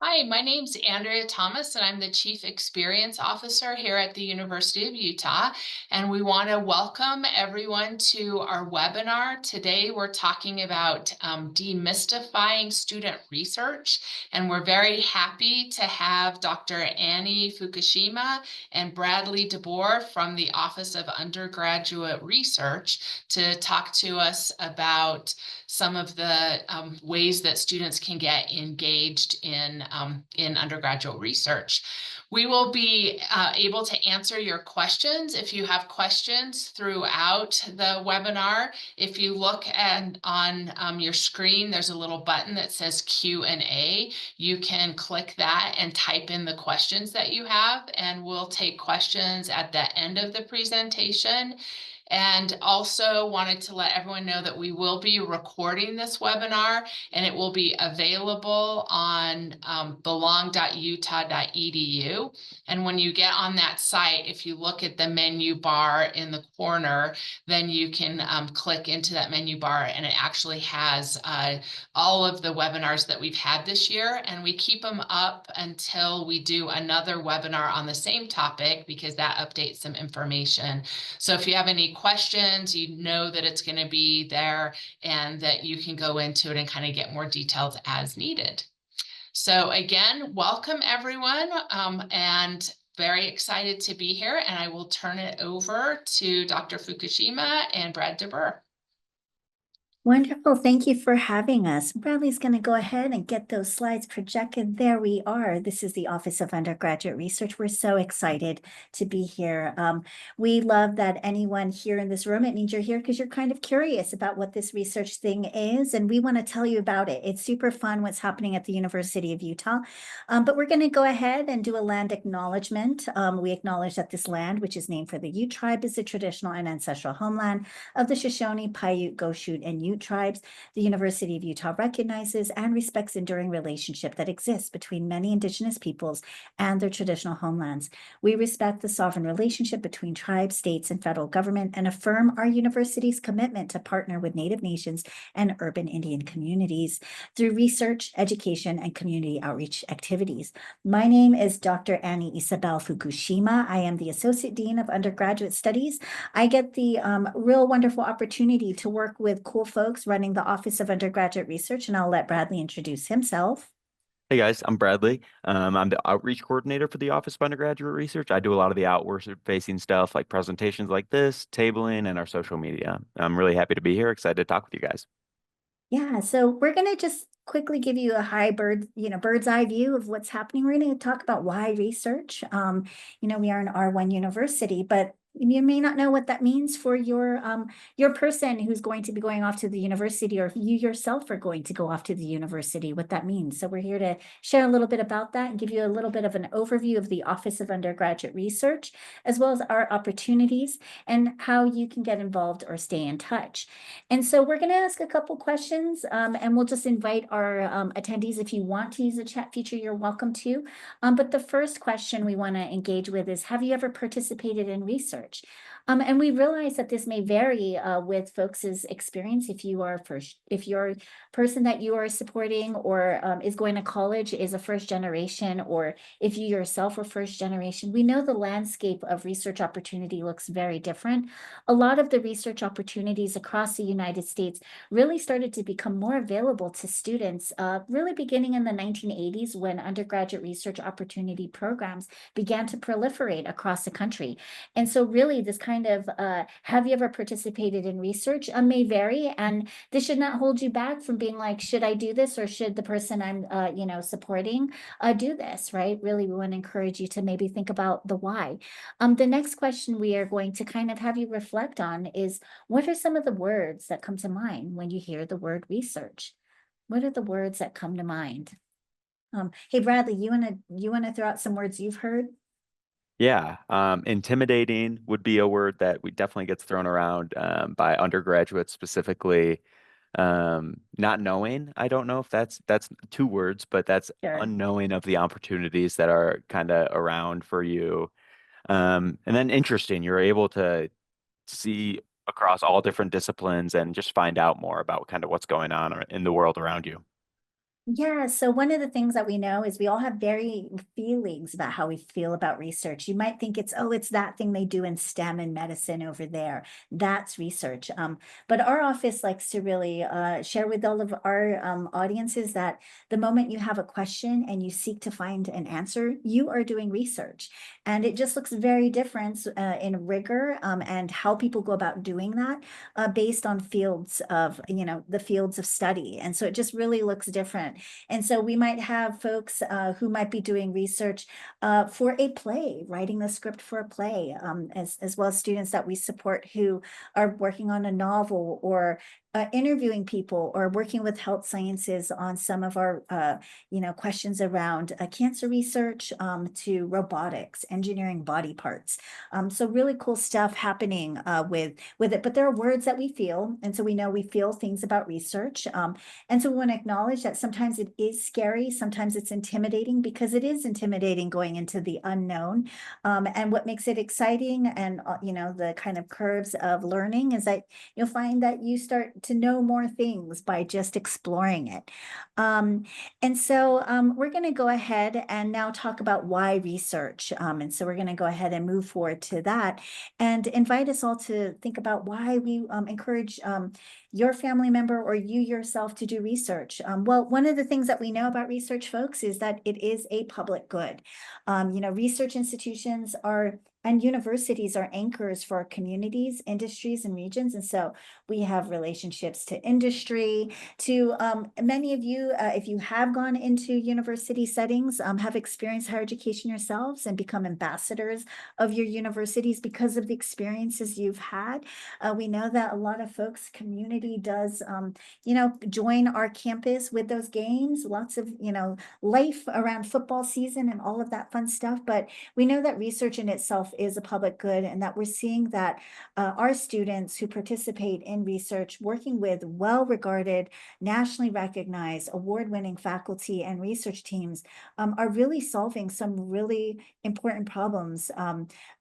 Hi, my name's Andrea Thomas, and I'm the Chief Experience Officer here at the University of Utah. And we want to welcome everyone to our webinar. Today, we're talking about demystifying student research. And we're very happy to have Dr. Annie Fukushima and Bradley DeBoer from the Office of Undergraduate Research to talk to us about some of the ways that students can get engaged in undergraduate research. We will be able to answer your questions if you have questions throughout the webinar. If you look on your screen, there's a little button that says Q&A. You can click that and type in the questions that you have, and we'll take questions at the end of the presentation. And also wanted to let everyone know that we will be recording this webinar, and it will be available on belong.utah.edu. And when you get on that site, if you look at the menu bar in the corner, then you can click into that menu bar, and it actually has all of the webinars that we've had this year. And we keep them up until we do another webinar on the same topic, because that updates some information. So if you have any questions, you know that it's going to be there and that you can go into it and kind of get more details as needed. So again, welcome everyone, and very excited to be here. And I will turn it over to Dr. Fukushima and Brad DeBoer. Wonderful. Thank you for having us. Bradley's going to go ahead and get those slides projected. There we are. This is the Office of Undergraduate Research. We're so excited to be here. We love that anyone here in this room, it means you're here because you're kind of curious about what this research thing is, and we want to tell you about it. It's super fun what's happening at the University of Utah. But we're going to go ahead and do a land acknowledgement. We acknowledge that this land, which is named for the Ute tribe, is the traditional and ancestral homeland of the Shoshone, Paiute, Goshute, and Ute tribes. The University of Utah recognizes and respects enduring relationship that exists between many Indigenous peoples and their traditional homelands. We respect the sovereign relationship between tribes, states, and federal government, and affirm our university's commitment to partner with Native nations and urban Indian communities through research, education, and community outreach activities. My name is Dr. Annie Isabel Fukushima. I am the Associate Dean of Undergraduate Studies. I get the real wonderful opportunity to work with cool folks running the Office of Undergraduate Research, and I'll let Bradley introduce himself. Hey guys, I'm Bradley. I'm the outreach coordinator for the Office of Undergraduate Research. I do a lot of the outward facing stuff like presentations like this, tabling, and our social media. I'm really happy to be here. Excited to talk with you guys. Yeah, so we're going to just quickly give you a bird's eye view of what's happening. We're going to talk about why research. We are an R1 university, but you may not know what that means for your person who's going to be going off to the university, or if you yourself are going to go off to the university, what that means. So we're here to share a little bit about that and give you a little bit of an overview of the Office of Undergraduate Research, as well as our opportunities and how you can get involved or stay in touch. And so we're going to ask a couple questions, and we'll just invite our attendees. If you want to use the chat feature, you're welcome to. But the first question we want to engage with is, have you ever participated in research? And we realize that this may vary with folks' experience. If your person that you are supporting or is going to college is a first generation, or if you yourself are first generation, we know the landscape of research opportunity looks very different. A lot of the research opportunities across the United States really started to become more available to students, really beginning in the 1980s, when undergraduate research opportunity programs began to proliferate across the country. And so really this kind of have you ever participated in research may vary, and this should not hold you back from being like, should I do this, or should the person I'm supporting do this, right? Really, we want to encourage you to maybe think about the why. The next question we are going to kind of have you reflect on is, what are some of the words that come to mind when you hear the word research? What are the words that come to mind? Hey, Bradley, you wanna throw out some words you've heard? Yeah, intimidating would be a word that we definitely gets thrown around by undergraduates specifically. Not knowing, I don't know if that's two words, but that's Sure. unknowing of the opportunities that are kind of around for you. And then interesting, you're able to see across all different disciplines and just find out more about kind of what's going on in the world around you. Yeah, so one of the things that we know is we all have very feelings about how we feel about research. You might think it's, oh, it's that thing they do in STEM and medicine over there. That's research. But our office likes to really share with all of our audiences that the moment you have a question and you seek to find an answer, you are doing research. And it just looks very different in rigor and how people go about doing that based on fields of, the fields of study. And so it just really looks different. And so we might have folks who might be doing research for a play, writing the script for a play, as well as students that we support who are working on a novel or interviewing people or working with health sciences on some of our, questions around cancer research to robotics, engineering body parts. So really cool stuff happening with it. But there are words that we feel, and so we know we feel things about research. And so we want to acknowledge that sometimes it is scary, sometimes it's intimidating because it is intimidating going into the unknown. And what makes it exciting and the kind of curves of learning is that you'll find that you start to know more things by just exploring it. Um, and so we're going to go ahead and now talk about why research. And so we're going to go ahead and move forward to that and invite us all to think about why we encourage your family member or you yourself to do research. Well, one of the things that we know about research, folks, is that it is a public good. Research institutions are and universities are anchors for our communities, industries, and regions. And so we have relationships to industry, to many of you, if you have gone into university settings, have experienced higher education yourselves and become ambassadors of your universities because of the experiences you've had. We know that a lot of folks' community does, join our campus with those games, lots of, life around football season and all of that fun stuff. But we know that research in itself is a public good and that we're seeing that our students who participate in research working with well-regarded, nationally recognized, award-winning faculty and research teams are really solving some really important problems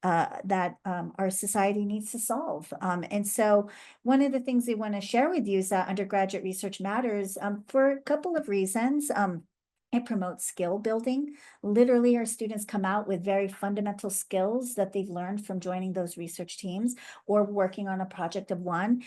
that our society needs to solve. And so one of the things we want to share with you is that undergraduate research matters for a couple of reasons. It promotes skill building. Literally, our students come out with very fundamental skills that they've learned from joining those research teams or working on a project of one.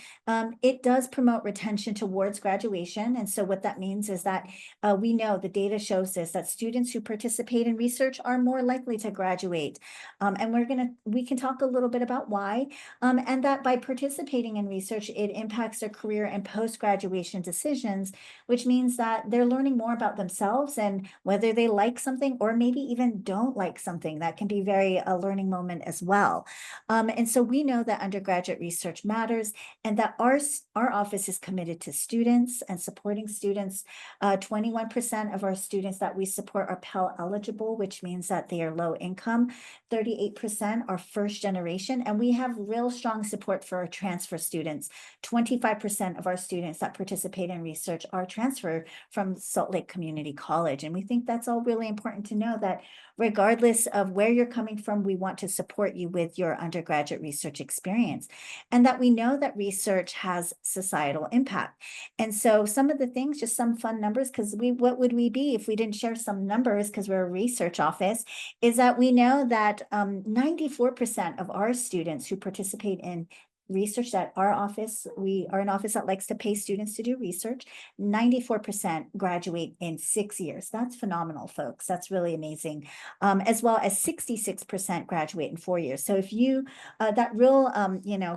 It does promote retention towards graduation. And so what that means is that we know the data shows this, that students who participate in research are more likely to graduate. And we can talk a little bit about why, and that by participating in research, it impacts their career and post-graduation decisions, which means that they're learning more about themselves and whether they like something or maybe even don't like something. That can be a learning moment as well. And so we know that undergraduate research matters and that our office is committed to students and supporting students. 21% of our students that we support are Pell eligible, which means that they are low income. 38% are first generation, and we have real strong support for our transfer students. 25% of our students that participate in research are transfer from Salt Lake Community College. And we think that's all really important to know that regardless of where you're coming from, we want to support you with your undergraduate research experience. And that we know that research has societal impact. And so some of the things, just some fun numbers, because what would we be if we didn't share some numbers because we're a research office, is that we know that 94% of our students who participate in research at our office, we are an office that likes to pay students to do research. 94% graduate in 6 years. That's phenomenal, folks. That's really amazing. As well as 66% graduate in 4 years. So if you, that real,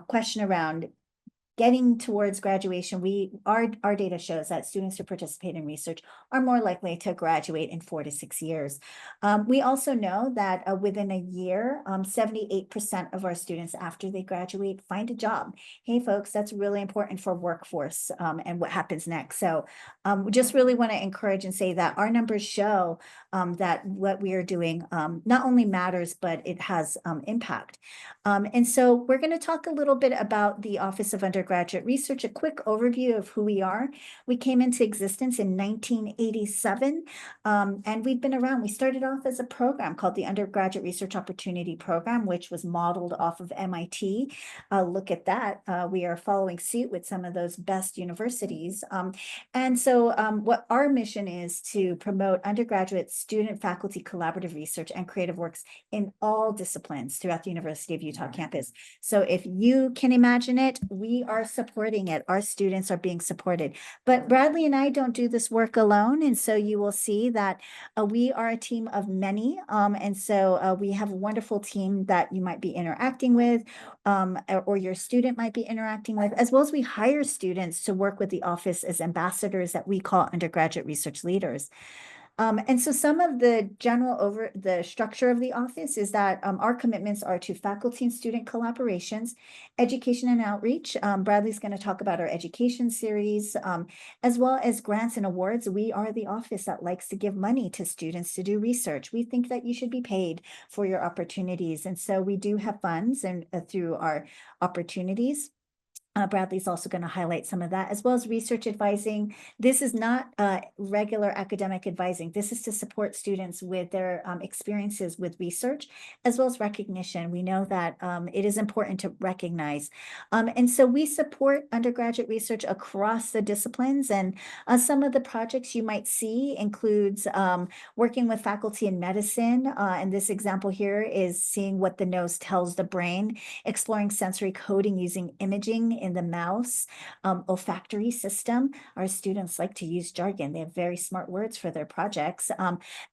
question around getting towards graduation, our data shows that students who participate in research are more likely to graduate in 4 to 6 years. We also know that within a year, 78% of our students after they graduate find a job. Hey, folks, that's really important for workforce and what happens next. So we just really want to encourage and say that our numbers show that what we are doing not only matters, but it has impact. And so we're going to talk a little bit about the Office of Undergraduate Undergraduate Research, a quick overview of who we are. We came into existence in 1987, and we've been around. We started off as a program called the Undergraduate Research Opportunity Program, which was modeled off of MIT. Look at that. We are following suit with some of those best universities. And so what our mission is to promote undergraduate, student, faculty, collaborative research and creative works in all disciplines throughout the University of Utah campus. So if you can imagine it, we are supporting it. Our students are being supported. But Bradley and I don't do this work alone. And so you will see that we are a team of many. And so we have a wonderful team that you might be interacting with, or your student might be interacting with, as well as we hire students to work with the office as ambassadors that we call undergraduate research leaders. And so some of the the structure of the office is that our commitments are to faculty and student collaborations, education and outreach. Bradley's going to talk about our education series, as well as grants and awards. We are the office that likes to give money to students to do research. We think that you should be paid for your opportunities. And so we do have funds and through our opportunities. Bradley's also going to highlight some of that, as well as research advising. This is not regular academic advising. This is to support students with their experiences with research, as well as recognition. We know that it is important to recognize. And so we support undergraduate research across the disciplines. And some of the projects you might see includes working with faculty in medicine. And this example here is seeing what the nose tells the brain, exploring sensory coding using imaging in the mouse olfactory system. Our students like to use jargon. They have very smart words for their projects,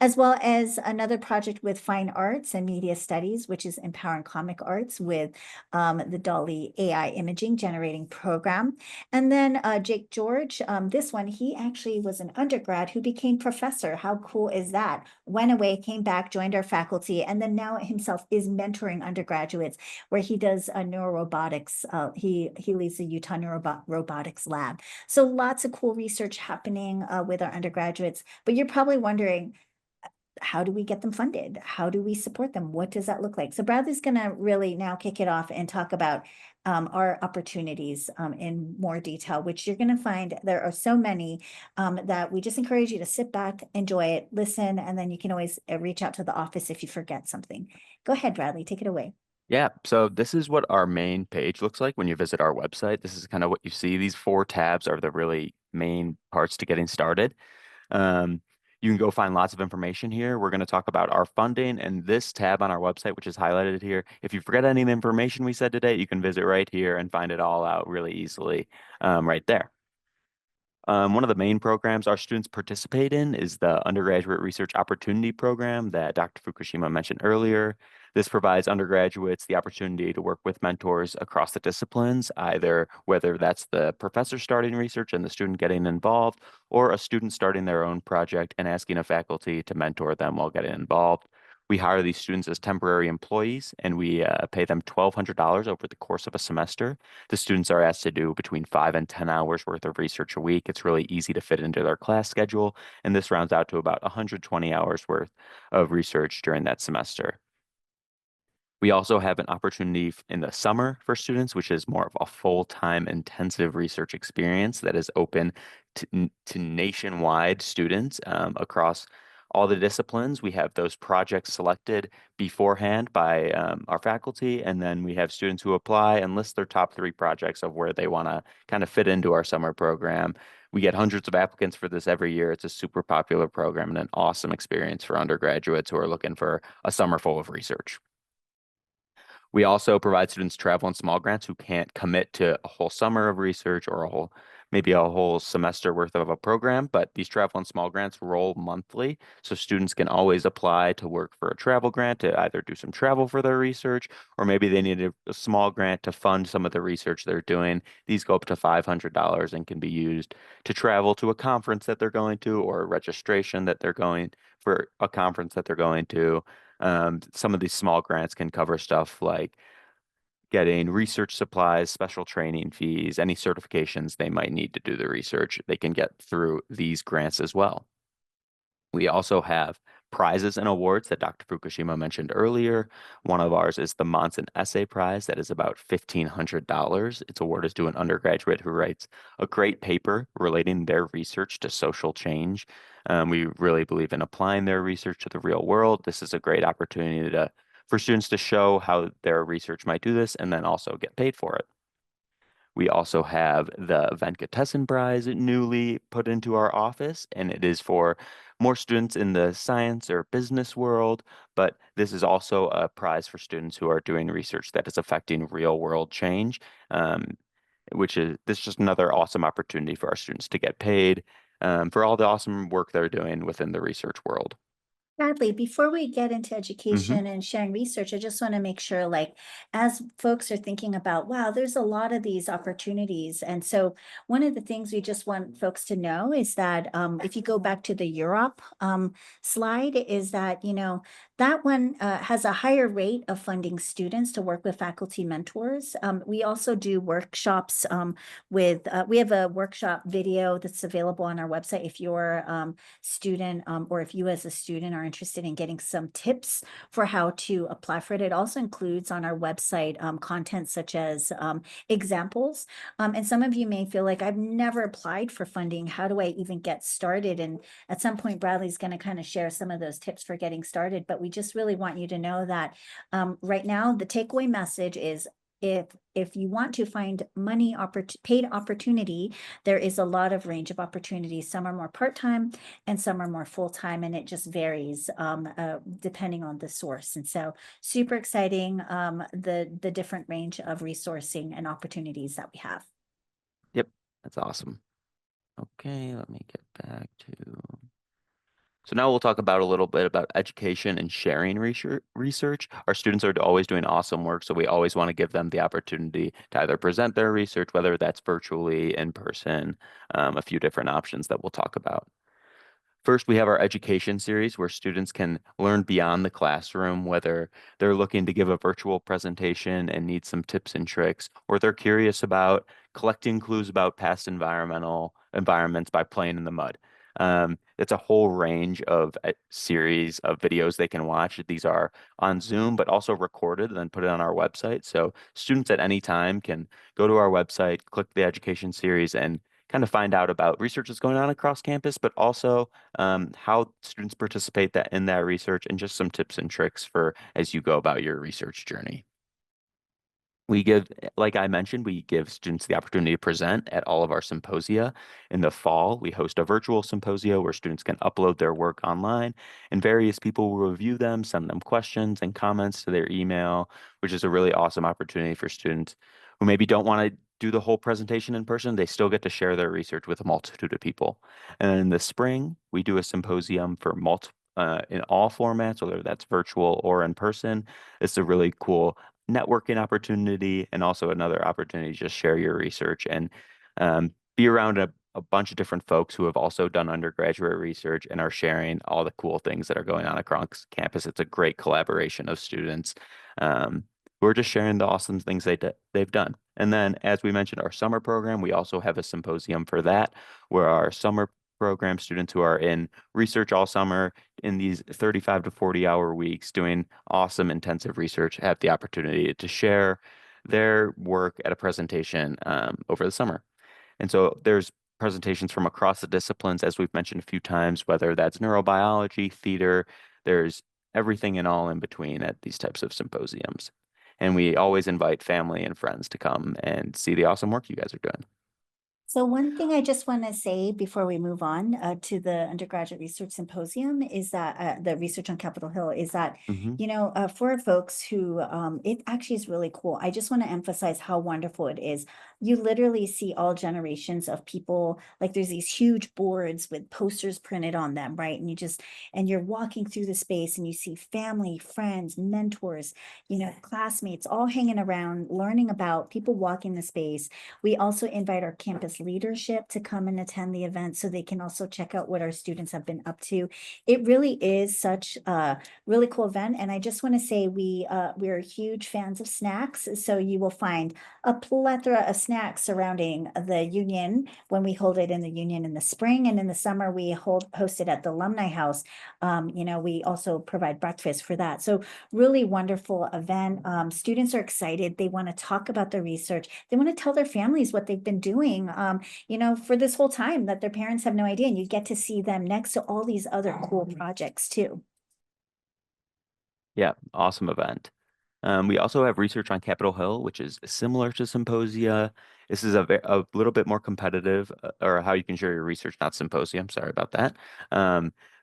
as well as another project with fine arts and media studies, which is empowering comic arts with the Dolly AI imaging generating program. And then Jake George, this one, he actually was an undergrad who became professor. How cool is that? Went away, came back, joined our faculty, and then now himself is mentoring undergraduates where he does neurorobotics. He leads the Utah Neurobotics Lab. So lots of cool research happening with our undergraduates. But you're probably wondering, how do we get them funded? How do we support them? What does that look like? So Bradley's going to really now kick it off and talk about our opportunities in more detail, which you're going to find there are so many that we just encourage you to sit back, enjoy it, listen, and then you can always reach out to the office if you forget something. Go ahead, Bradley, take it away. Yeah, so this is what our main page looks like when you visit our website. This is kind of what you see. These four tabs are the really main parts to getting started. Um, you can go find lots of information here. We're going to talk about our funding and this tab on our website, which is highlighted here. If you forget any of the information we said today, you can visit right here and find it all out really easily right there. One of the main programs our students participate in is the Undergraduate Research Opportunity Program that Dr. Fukushima mentioned earlier. This provides undergraduates the opportunity to work with mentors across the disciplines, either whether that's the professor starting research and the student getting involved, or a student starting their own project and asking a faculty to mentor them while getting involved. We hire these students as temporary employees and we pay them $1,200 over the course of a semester. The students are asked to do between 5 and 10 hours worth of research a week. It's really easy to fit into their class schedule, and this rounds out to about 120 hours worth of research during that semester. We also have an opportunity in the summer for students, which is more of a full-time intensive research experience that is open to nationwide students across all the disciplines. We have those projects selected beforehand by our faculty, and then we have students who apply and list their top 3 projects of where they want to kind of fit into our summer program. We get hundreds of applicants for this every year. It's a super popular program and an awesome experience for undergraduates who are looking for a summer full of research. We also provide students travel and small grants who can't commit to a whole summer of research or maybe a whole semester worth of a program, but these travel and small grants roll monthly. So students can always apply to work for a travel grant to either do some travel for their research, or maybe they need a small grant to fund some of the research they're doing. These go up to $500 and can be used to travel to a conference that they're going to, or a registration that they're going for a conference that they're going to. Some of these small grants can cover stuff like getting research supplies, special training fees, any certifications they might need to do the research. They can get through these grants as well. We also have prizes and awards that Dr. Fukushima mentioned earlier. One of ours is the Monson Essay Prize that is about $1,500. Its award is to an undergraduate who writes a great paper relating their research to social change. We really believe in applying their research to the real world. This is a great opportunity for students to show how their research might do this and then also get paid for it. We also have the Venkatesan Prize newly put into our office, and it is for more students in the science or business world. But this is also a prize for students who are doing research that is affecting real world change, um, which is this is just another awesome opportunity for our students to get paid for all the awesome work they're doing within the research world. Sadly, before we get into Hmm. education and sharing research, I just want to make sure, like, as folks are thinking about, wow, there's a lot of these opportunities. And so one of the things we just want folks to know is that if you go back to the Europe slide, is that, that one has a higher rate of funding students to work with faculty mentors. We also do workshops we have a workshop video that's available on our website if you're student or if you as a student are interested in getting some tips for how to apply for it. It also includes on our website content such as examples. And some of you may feel like I've never applied for funding. How do I even get started? And at some point, Bradley's going to kind of share some of those tips for getting started. But we just really want you to know that right now, the takeaway message is if you want to find paid opportunity, there is a lot of range of opportunities. Some are more part-time and some are more full-time, and it just varies depending on the source. And so super exciting, the different range of resourcing and opportunities that we have. Yep, that's awesome. Okay, let me get back to. So now we'll talk about a little bit about education and sharing research. Our students are always doing awesome work, so we always want to give them the opportunity to either present their research, whether that's virtually, in person, a few different options that we'll talk about. First, we have our education series where students can learn beyond the classroom, whether they're looking to give a virtual presentation and need some tips and tricks, or they're curious about collecting clues about past environments by playing in the mud. It's a whole range of series of videos they can watch. These are on Zoom, but also recorded and then put it on our website. So students at any time can go to our website, click the education series, and kind of find out about research that's going on across campus, but also how students participate in that research and just some tips and tricks for as you go about your research journey. Like I mentioned, we give students the opportunity to present at all of our symposia. In the fall, we host a virtual symposia where students can upload their work online and various people will review them, send them questions and comments to their email, which is a really awesome opportunity for students who maybe don't want to do the whole presentation in person. They still get to share their research with a multitude of people. And in the spring, we do a symposium for in all formats, whether that's virtual or in person. It's a really cool networking opportunity and also another opportunity to just share your research and be around a bunch of different folks who have also done undergraduate research and are sharing all the cool things that are going on across campus. It's a great collaboration of students who are just sharing the awesome things they've done. And then, as we mentioned, our summer program, we also have a symposium for that, where our summer program students who are in research all summer in these 35 to 40-hour weeks doing awesome intensive research have the opportunity to share their work at a presentation over the summer. And so there's presentations from across the disciplines, as we've mentioned a few times, whether that's neurobiology, theater, there's everything and all in between at these types of symposiums. And we always invite family and friends to come and see the awesome work you guys are doing. So one thing I just want to say before we move on to the undergraduate research symposium is that the research on Capitol Hill is that, Hmm. for folks who it actually is really cool. I just want to emphasize how wonderful it is. You literally see all generations of people, like there's these huge boards with posters printed on them, right? And you're walking through the space and you see family, friends, mentors, classmates all hanging around, learning about people walking the space. We also invite our campus leadership to come and attend the event so they can also check out what our students have been up to. It really is such a really cool event. And I just want to say we're huge fans of snacks. So you will find a plethora of snacks snacks surrounding the union when we hold it in the union in the spring, and in the summer we host it at the alumni house. We also provide breakfast for that. So really wonderful event. Students are excited. They want to talk about the research. They want to tell their families what they've been doing, for this whole time that their parents have no idea. And you get to see them next to all these other cool projects too. Yeah, awesome event. We also have research on Capitol Hill, which is similar to symposia. This is a little bit more competitive, or how you can share your research, not symposium. Sorry about that.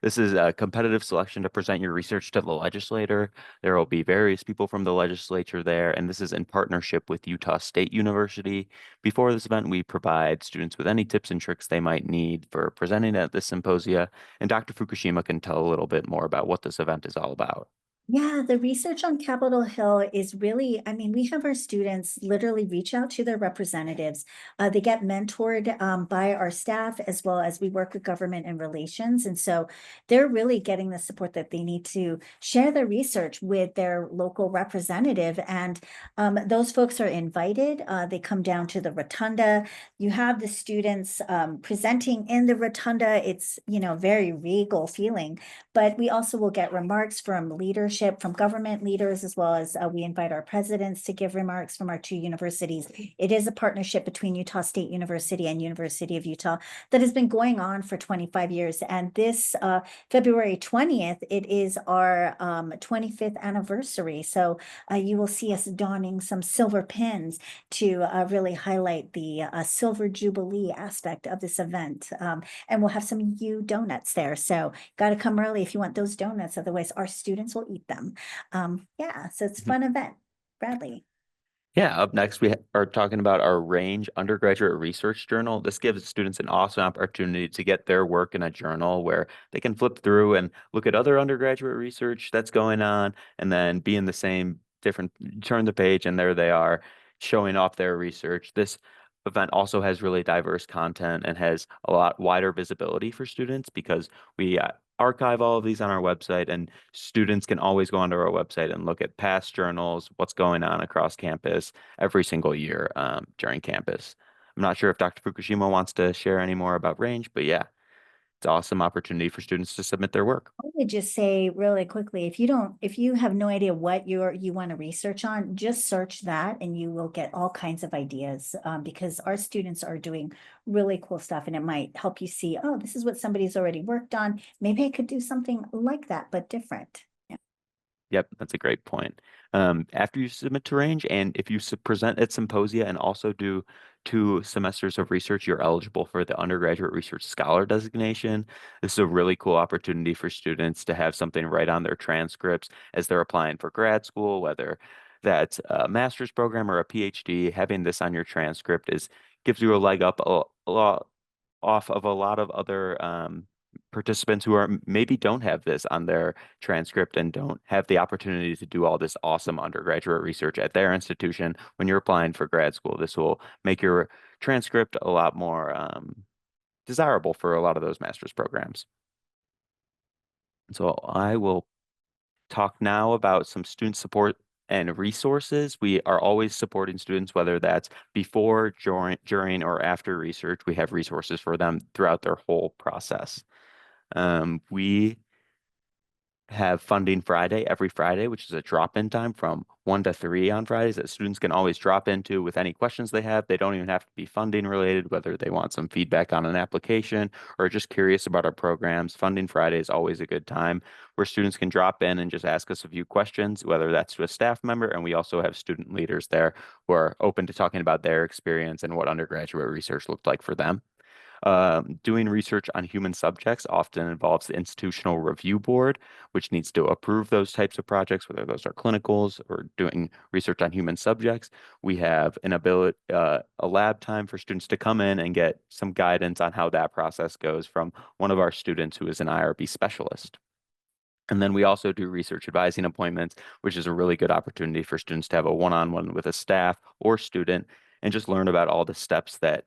This is a competitive selection to present your research to the legislator. There will be various people from the legislature there, and this is in partnership with Utah State University. Before this event, we provide students with any tips and tricks they might need for presenting at this symposia, and Dr. Fukushima can tell a little bit more about what this event is all about. Yeah, the research on Capitol Hill is really, I mean, we have our students literally reach out to their representatives. They get mentored by our staff as well as we work with government and relations. And so they're really getting the support that they need to share their research with their local representative. And those folks are invited. They come down to the rotunda. You have the students presenting in the rotunda. It's, very regal feeling, but we also will get remarks from leadership, from government leaders, as well as we invite our presidents to give remarks from our two universities. It is a partnership between Utah State University and University of Utah that has been going on for 25 years. And this February 20th, it is our 25th anniversary. So you will see us donning some silver pins to really highlight the silver jubilee aspect of this event. And we'll have some U donuts there. So got to come early if you want those donuts. Otherwise, our students will eat them. Yeah, so it's a fun event. Bradley. Yeah, up next we are talking about our Range Undergraduate Research Journal. This gives students an awesome opportunity to get their work in a journal where they can flip through and look at other undergraduate research that's going on, and then be in the same different, turn the page and there they are showing off their research. This event also has really diverse content and has a lot wider visibility for students because we archive all of these on our website, and students can always go onto our website and look at past journals, what's going on across campus every single year during campus. I'm not sure if Dr. Fukushima wants to share any more about Range, but yeah, it's an awesome opportunity for students to submit their work. I would just say really quickly, if you have no idea what you want to research on, just search that and you will get all kinds of ideas because our students are doing really cool stuff and it might help you see, oh, this is what somebody's already worked on. Maybe I could do something like that, but different. Yeah. Yep, that's a great point. After you submit to Range, and if you present at symposia and also do 2 semesters of research, you're eligible for the Undergraduate Research Scholar designation. This is a really cool opportunity for students to have something right on their transcripts as they're applying for grad school, whether that's a master's program or a PhD. Having this on your transcript gives you a leg up a lot off of a lot of other participants who are maybe don't have this on their transcript and don't have the opportunity to do all this awesome undergraduate research at their institution when you're applying for grad school. This will make your transcript a lot more desirable for a lot of those master's programs. So I will talk now about some student support and resources. We are always supporting students, whether that's before, during, or after research. We have resources for them throughout their whole process. We have Funding Friday every Friday, which is a drop-in time from 1 to 3 on Fridays that students can always drop into with any questions they have. They don't even have to be funding related, whether they want some feedback on an application or just curious about our programs. Funding Friday is always a good time where students can drop in and just ask us a few questions, whether that's to a staff member. And we also have student leaders there who are open to talking about their experience and what undergraduate research looked like for them. Doing research on human subjects often involves the institutional review board, which needs to approve those types of projects, whether those are clinicals or doing research on human subjects. We have a lab time for students to come in and get some guidance on how that process goes from one of our students who is an IRB specialist. And then we also do research advising appointments, which is a really good opportunity for students to have a one-on-one with a staff or student and just learn about all the steps that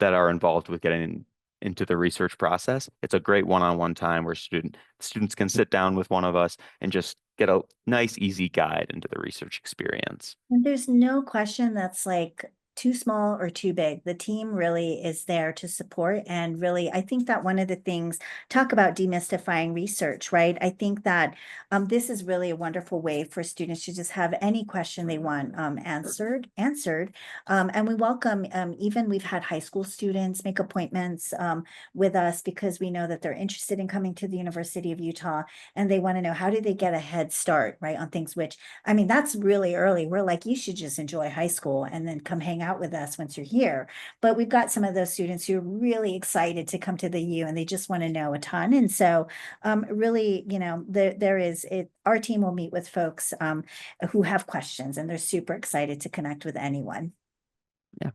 are involved with getting into the research process. It's a great one-on-one time where students can sit down with one of us and just get a nice, easy guide into the research experience. And there's no question that's like too small or too big. The team really is there to support. And really, I think that one of the things, talk about demystifying research, right? I think that this is really a wonderful way for students to just have any question they want answered. And we welcome, even we've had high school students make appointments with us because we know that they're interested in coming to the University of Utah and they want to know how do they get a head start, right, on things, which, I mean, that's really early. We're like, you should just enjoy high school and then come hang out with us once you're here. But we've got some of those students who are really excited to come to the U and they just want to know a ton. And so really, there is it. Our team will meet with folks who have questions and they're super excited to connect with anyone. Yeah.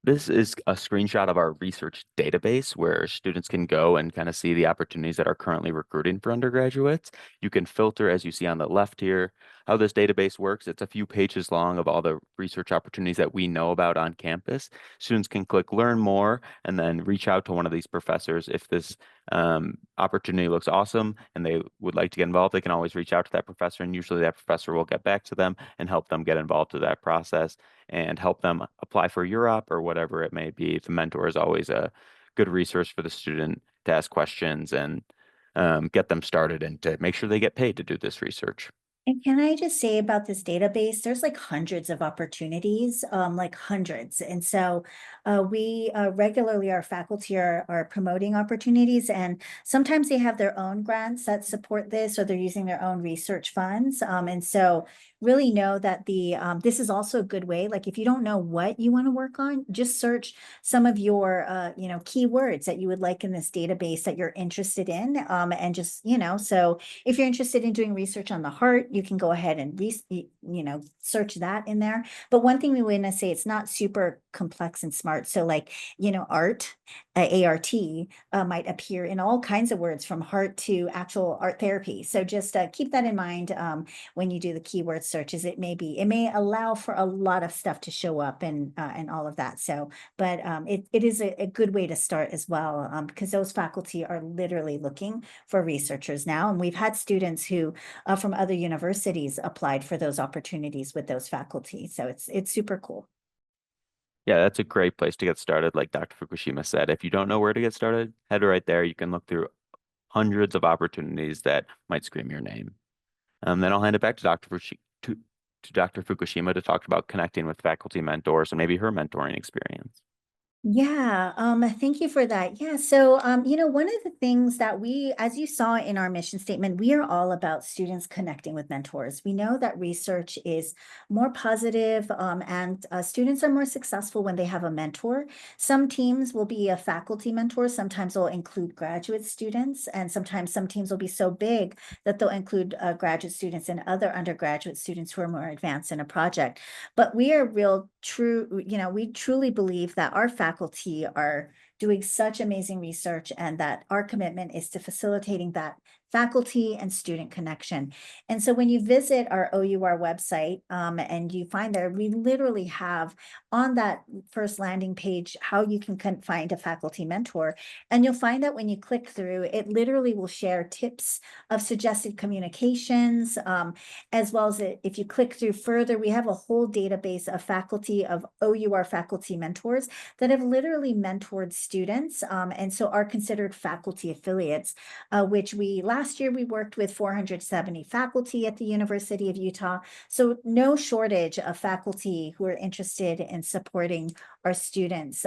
This is a screenshot of our research database where students can go and kind of see the opportunities that are currently recruiting for undergraduates. You can filter, as you see on the left here, how this database works. It's a few pages long of all the research opportunities that we know about on campus. Students can click learn more and then reach out to one of these professors. If this opportunity looks awesome and they would like to get involved, they can always reach out to that professor, and usually that professor will get back to them and help them get involved with that process and help them apply for Europe or whatever it may be. The mentor is always a good resource for the student to ask questions and get them started and to make sure they get paid to do this research. And can I just say about this database, there's like hundreds of opportunities, like hundreds. And so we regularly, our faculty are promoting opportunities, and sometimes they have their own grants that support this, or they're using their own research funds. And so really know that this is also a good way. Like if you don't know what you want to work on, just search some of your keywords that you would like in this database that you're interested in, and just so if you're interested in doing research on the heart, you can go ahead and search that in there. But one thing we want to say, it's not super complex and smart. So like, art, ART, might appear in all kinds of words from heart to actual art therapy. So just keep that in mind when you do the keyword searches. It may allow for a lot of stuff to show up and all of that. So, but it is a good way to start as well, because those faculty are literally looking for researchers now. And we've had students who from other universities applied for those opportunities with those faculty. So it's super cool. Yeah, that's a great place to get started. Like Dr. Fukushima said, if you don't know where to get started, head right there. You can look through hundreds of opportunities that might scream your name. Then I'll hand it back to to Dr. Fukushima to talk about connecting with faculty mentors and maybe her mentoring experience. Yeah, thank you for that. Yeah, so one of the things that we, as you saw in our mission statement, we are all about students connecting with mentors. We know that research is more positive, and students are more successful when they have a mentor. Some teams will be a faculty mentor, sometimes they'll include graduate students, and sometimes some teams will be so big that they'll include graduate students and other undergraduate students who are more advanced in a project. But we are we truly believe that our faculty are doing such amazing research and that our commitment is to facilitating that faculty and student connection. And so when you visit our OUR website and you find there, we literally have on that first landing page how you can find a faculty mentor. And you'll find that when you click through, it literally will share tips of suggested communications, as well as if you click through further, we have a whole database of faculty of OUR faculty mentors that have literally mentored students, and so are considered faculty affiliates, which last year we worked with 470 faculty at the University of Utah. So no shortage of faculty who are interested in supporting our students.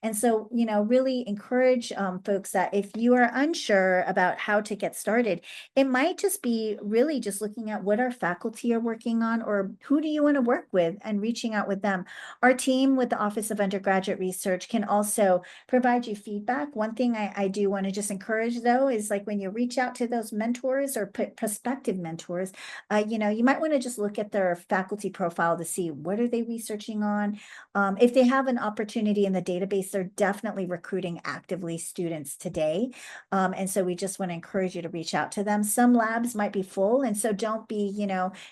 And so, really encourage folks that if you are unsure about how to get started, it might just be really just looking at what our faculty are working on or who do you want to work with and reaching out with them. Our team with the Office of Undergraduate Research can also provide you feedback. One thing I do want to just encourage though is like when you reach out to those mentors or prospective mentors, you might want to just look at their faculty profile to see what are they researching on. If they have an opportunity in the database, they're definitely recruiting actively students today. And so we just want to encourage you to reach out to them. Some labs might be full. And so don't be,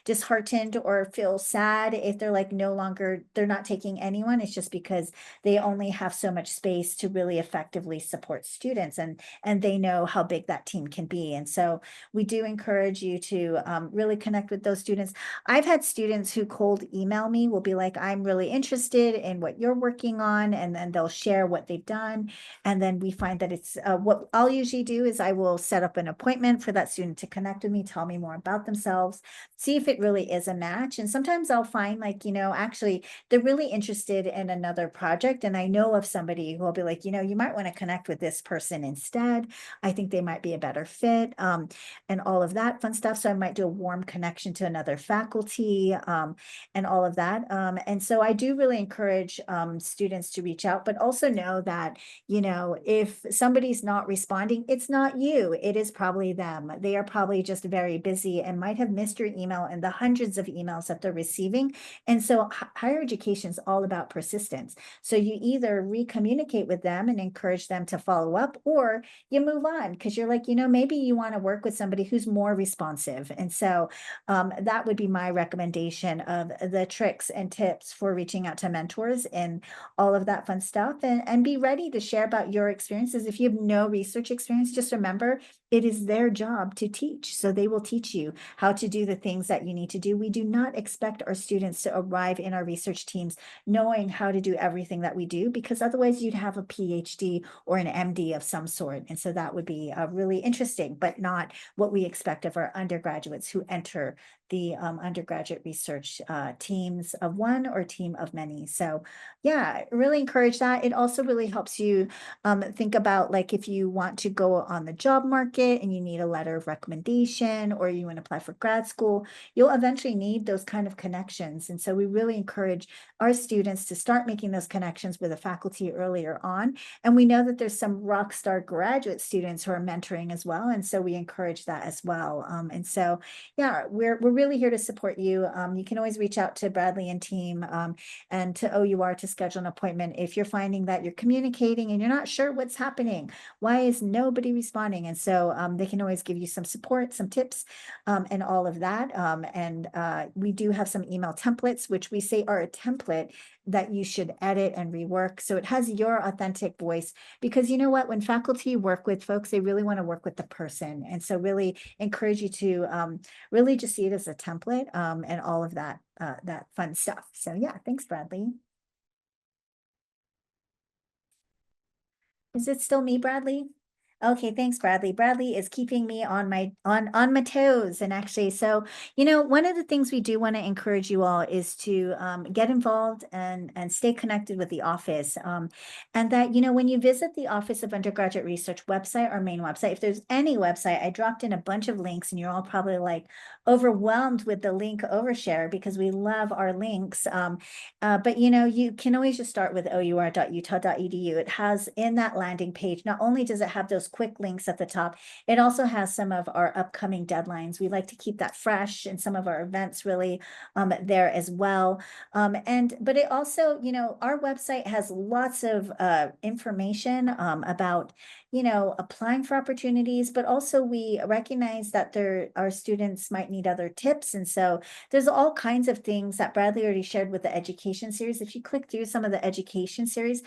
disheartened or feel sad if they're like they're not taking anyone. It's just because they only have so much space to to really effectively support students, and they know how big that team can be. And so we do encourage you to really connect with those students. I've had students who cold email me, will be like, I'm really interested in what you're working on, and then they'll share what they've done. And then we find that it's what I'll usually do is I will set up an appointment for that student to connect with me, tell me more about themselves, see if it really is a match. And sometimes I'll find, like, actually they're really interested in another project. And I know of somebody who will be like, you might want to connect with this person instead. I think they might be a better fit, and all of that fun stuff. So I might do a warm connection to another faculty, and all of that. And so I do really encourage students to reach out, but also know that, if somebody's not responding, it's not you, it is probably them. They are probably just very busy and might have missed your email and the hundreds of emails that they're receiving. And so higher education is all about persistence. So you either re-communicate with them and encourage them to follow up, or you move on because you're like, maybe you want to work with somebody who's more responsive. And so that would be my recommendation of the tricks and tips for reaching out to mentors and all of that fun stuff. And be ready to share about your experiences. If you have no research experience, just remember it is their job to teach. So they will teach you how to do the things that you need to do. We do not expect our students to arrive in our research teams knowing how to do everything that we do, because otherwise you'd have a PhD or an MD of some sort. And so that would be really interesting, but not what we expect of our undergraduates who enter the undergraduate research teams of one or team of many. So yeah, really encourage that. It also really helps you think about, like, if you want to go on the job market and you need a letter of recommendation, or you want to apply for grad school, you'll eventually need those kind of connections. And so we really encourage our students to start making those connections with the faculty earlier on. And we know that there's some rock star graduate students who are mentoring as well. And so we encourage that as well. And so, yeah, we're really here to support you. You can always reach out to Bradley and team, and to OUR to schedule an appointment if you're finding that you're communicating and you're not sure what's happening. Why is nobody responding? And so they can always give you some support, some tips, and all of that. And we do have some email templates, which we say are a template that you should edit and rework. So it has your authentic voice, because you know what, when faculty work with folks, they really want to work with the person. And so really encourage you to really just see it as a template, and all of that, that fun stuff. So yeah, thanks, Bradley. Is it still me, Bradley? Okay, thanks, Bradley. Bradley is keeping me on my toes. And actually, so one of the things we do want to encourage you all is to get involved and stay connected with the office. And that when you visit the Office of Undergraduate Research website, our main website, if there's any website, I dropped in a bunch of links, and you're all probably like overwhelmed with the link overshare because we love our links. But you can always just start with our.utah.edu. It has, in that landing page, not only does it have those quick links at the top, it also has some of our upcoming deadlines. We like to keep that fresh, and some of our events really there as well. But it also, our website has lots of information about applying for opportunities, but also we recognize that our students might need other tips. And so there's all kinds of things that Bradley already shared with the education series. If you click through some of the education series,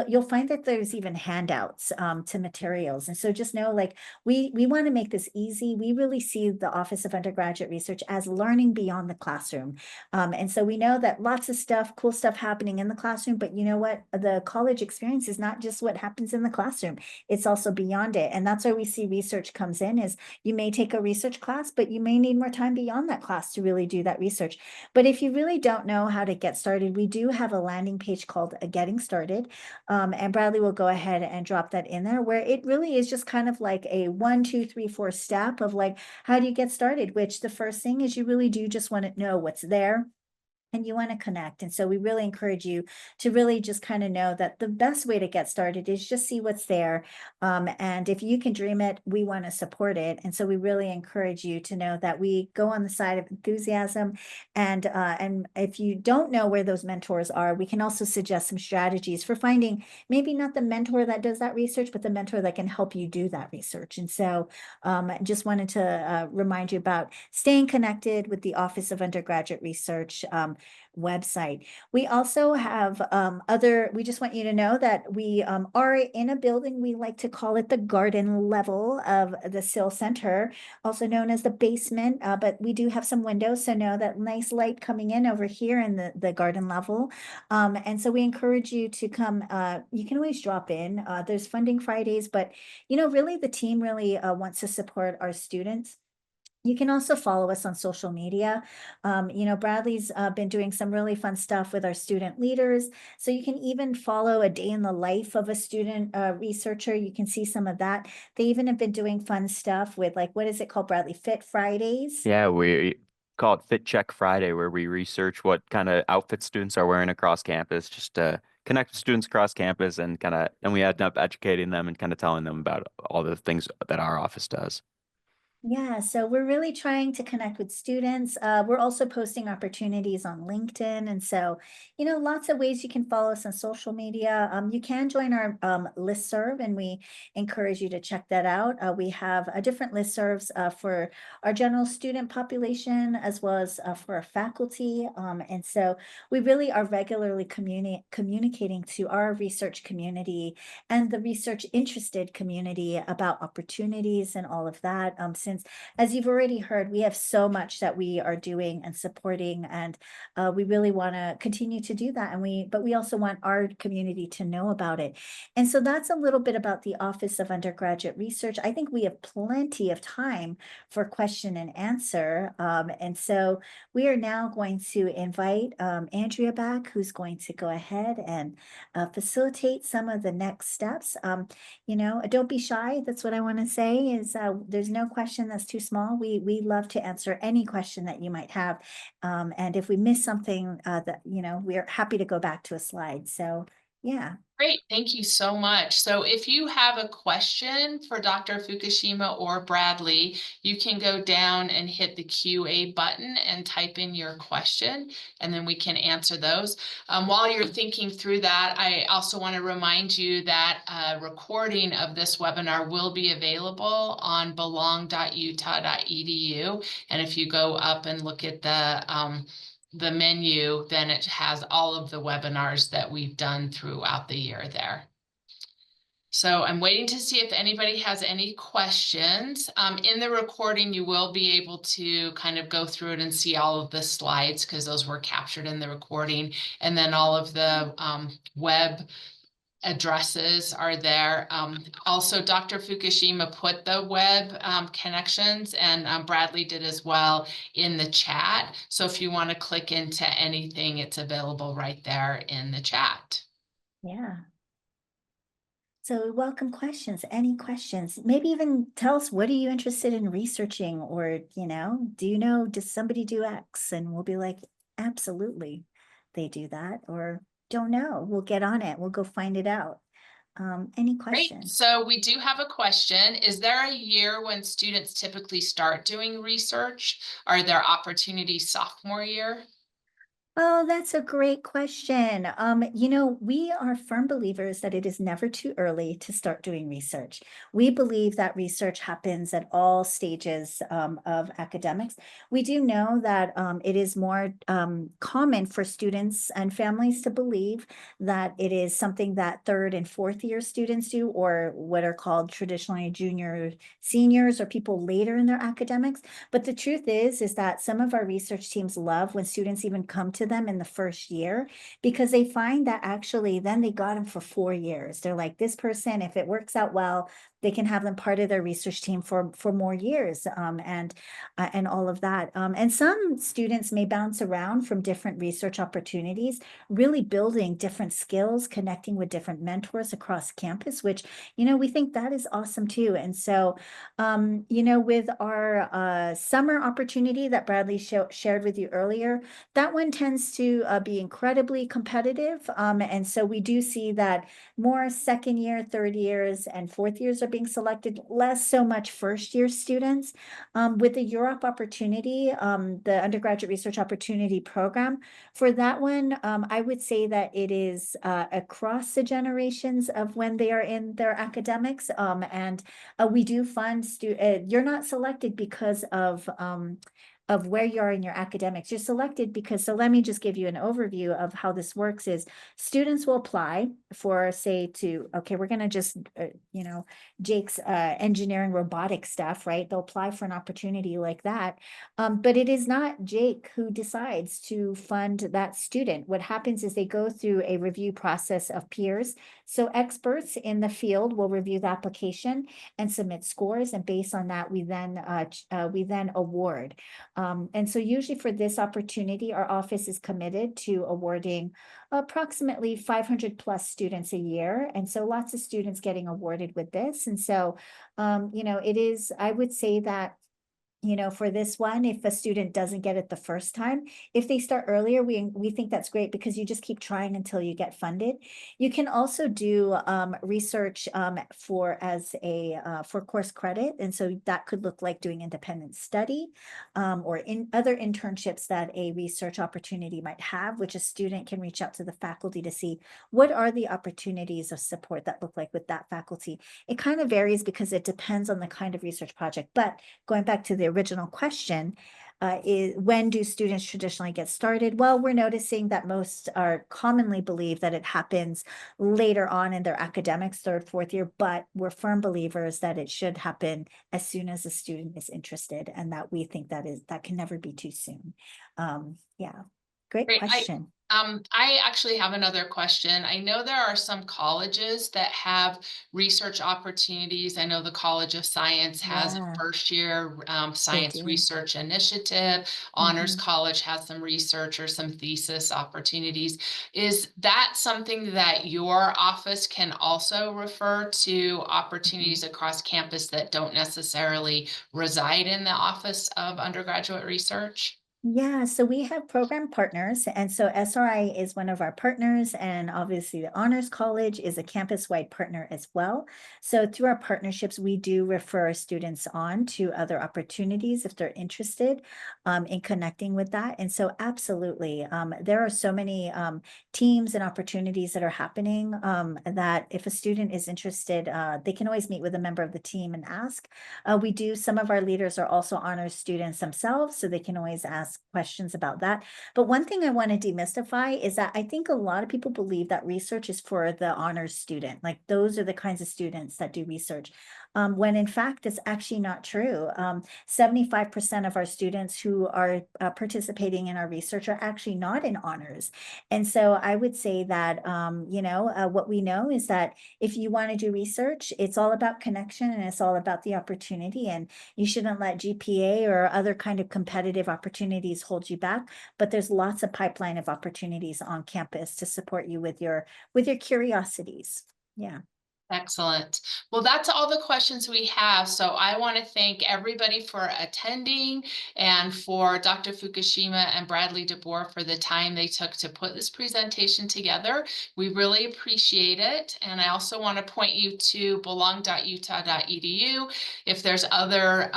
you'll find that there's even handouts to materials. And so just know, like, we want to make this easy. We really see the Office of Undergraduate Research as learning beyond the classroom. And so we know that lots of stuff, cool stuff happening in the classroom, but you know what? The college experience is not just what happens in the classroom. It's also beyond it. And that's where we see research comes in, is you may take a research class, but you may need more time beyond that class to really do that research. But if you really don't know how to get started, we do have a landing page called Getting Started. And Bradley will go ahead and drop that in there, where it really is just kind of like a 1, 2, 3, 4 step of, like, how do you get started? Which the first thing is, you really do just want to know what's there, and you want to connect. And so we really encourage you to really just kind of know that the best way to get started is just see what's there. And if you can dream it, we want to support it. And so we really encourage you to know that we go on the side of enthusiasm. And if you don't know where those mentors are, we can also suggest some strategies for finding maybe not the mentor that does that research, but the mentor that can help you do that research. And so just wanted to remind you about staying connected with the Office of Undergraduate Research. website. We also have we just want you to know that we are in a building. We like to call it the garden level of the Sill Center, also known as the basement, but we do have some windows, so know that nice light coming in over here in the garden level. And so we encourage you to come. You can always drop in. There's funding Fridays, but really the team really wants to support our students. You can also follow us on social media. Bradley's been doing some really fun stuff with our student leaders. So you can even follow a day in the life of a student researcher. You can see some of that. They even have been doing fun stuff with, like, what is it called, Bradley? Fit Fridays. Yeah, we call it Fit Check Friday, where we research what kind of outfits students are wearing across campus, just to connect with students across campus and and we end up educating them and kind of telling them about all the things that our office does. Yeah, so we're really trying to connect with students. We're also posting opportunities on LinkedIn. And so, lots of ways you can follow us on social media. You can join our listserv, and we encourage you to check that out. We have different listservs for our general student population as well as for our faculty. And so we really are regularly communicating to our research community and the research interested community about opportunities and all of that. Since, as you've already heard, we have so much that we are doing and supporting, and we really want to continue to do that. But we also want our community to know about it. And so that's a little bit about the Office of Undergraduate Research. I think we have plenty of time for question and answer. And so we are now going to invite Andrea back, who's going to go ahead and facilitate some of the next steps. Don't be shy. That's what I want to say is there's no question that's too small. We love to answer any question that you might have. And if we miss something we're happy to go back to a slide. So yeah. Great, thank you so much. So if you have a question for Dr. Fukushima or Bradley, you can go down and hit the QA button and type in your question, and then we can answer those. While you're thinking through that, I also want to remind you that a recording of this webinar will be available on belong.utah.edu. And if you go up and look at the menu, then it has all of the webinars that we've done throughout the year there. So I'm waiting to see if anybody has any questions. In the recording, you will be able to kind of go through it and see all of the slides because those were captured in the recording. And then all of the web addresses are there. Also, Dr. Fukushima put the web connections, and Bradley did as well, in the chat. So if you want to click into anything, it's available right there in the chat. Yeah. So we welcome questions, any questions. Maybe even tell us, what are you interested in researching? Or, does somebody do X? And we'll be like, absolutely, they do that. Or don't know, we'll get on it. We'll go find it out. Any Great. questions? So we do have a question. Is there a year when students typically start doing research? Are there opportunities sophomore year? Oh, that's a great question. We are firm believers that it is never too early to start doing research. We believe that research happens at all stages of academics. We do know that it is more common for students and families to believe that it is something that third and fourth year students do, or what are called traditionally junior seniors, or people later in their academics. But the truth is that some of our research teams love when students even come to them in the first year, because they find that actually then they got them for 4 years. They're like, this person, if it works out well, they can have them part of their research team for more years, and all of that. And some students may bounce around from different research opportunities, really building different skills, connecting with different mentors across campus, which, we think that is awesome too. And so, with our summer opportunity that Bradley shared with you earlier, that one tends to be incredibly competitive. And so we do see that more second year, third years, and fourth years are being selected, less so much first year students. With the Europe opportunity, the undergraduate research opportunity program, for that one, I would say that it is across the generations of when they are in their academics. And we do fund you're not selected because of of where you are in your academics. You're selected because, so let me just give you an overview of how this works is students will apply for, say, okay, we're going to just, Jake's engineering robotic stuff, right? They'll apply for an opportunity like that. But it is not Jake who decides to fund that student. What happens is they go through a review process of peers. So experts in the field will review the application and submit scores, and based on that, we then award. And so usually for this opportunity, our office is committed to awarding approximately 500 plus students a year. And so lots of students getting awarded with this. And so, it is, I would say that for this one, if a student doesn't get it the first time, if they start earlier, we think that's great because you just keep trying until you get funded. You can also do research for course credit, and so that could look like doing independent study or in other internships that a research opportunity might have, which a student can reach out to the faculty to see what are the opportunities of support that look like with that faculty. It kind of varies because it depends on the kind of research project, but going back to the original question, is when do students traditionally get started? Well, we're noticing that most are commonly believe that it happens later on in their academics, third, fourth year, but we're firm believers that it should happen as soon as a student is interested, and that we think that can never be too soon. Yeah, great Great. question. I actually have another question. I know there are some colleges that have research opportunities. I know the College of Science has a Yeah, first year they science do. research initiative. Honors Mhm. College has some research or some thesis opportunities. Is that something that your office can also refer to Mhm. opportunities across campus that don't necessarily reside in the Office of Undergraduate Research? Yeah, so we have program partners, and so SRI is one of our partners, and obviously the Honors College is a campus-wide partner as well. So through our partnerships, we do refer students on to other opportunities if they're interested in connecting with that. And so absolutely, there are so many teams and opportunities that are happening that if a student is interested, they can always meet with a member of the team and ask. Some of our leaders are also honors students themselves, so they can always ask questions about that. But one thing I want to demystify is that I think a lot of people believe that research is for the honors student. Like those are the kinds of students that do research. When in fact, it's actually not true. 75% of our students who are participating in our research are actually not in honors. And so I would say that, what we know is that if you want to do research, it's all about connection and it's all about the opportunity. And you shouldn't let GPA or other kind of competitive opportunities hold you back. But there's lots of pipeline of opportunities on campus to support you with your curiosities. Yeah. Excellent. Well, that's all the questions we have. So I want to thank everybody for attending and for Dr. Fukushima and Bradley DeBoer for the time they took to put this presentation together. We really appreciate it. And I also want to point you to belong.utah.edu. If there's other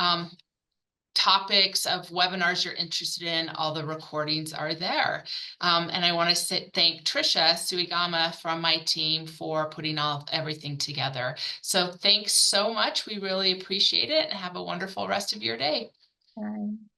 topics of webinars you're interested in, all the recordings are there. And I want to thank Trisha Suigama from my team for putting everything together. So thanks so much. We really appreciate it and have a wonderful rest of your day. Bye.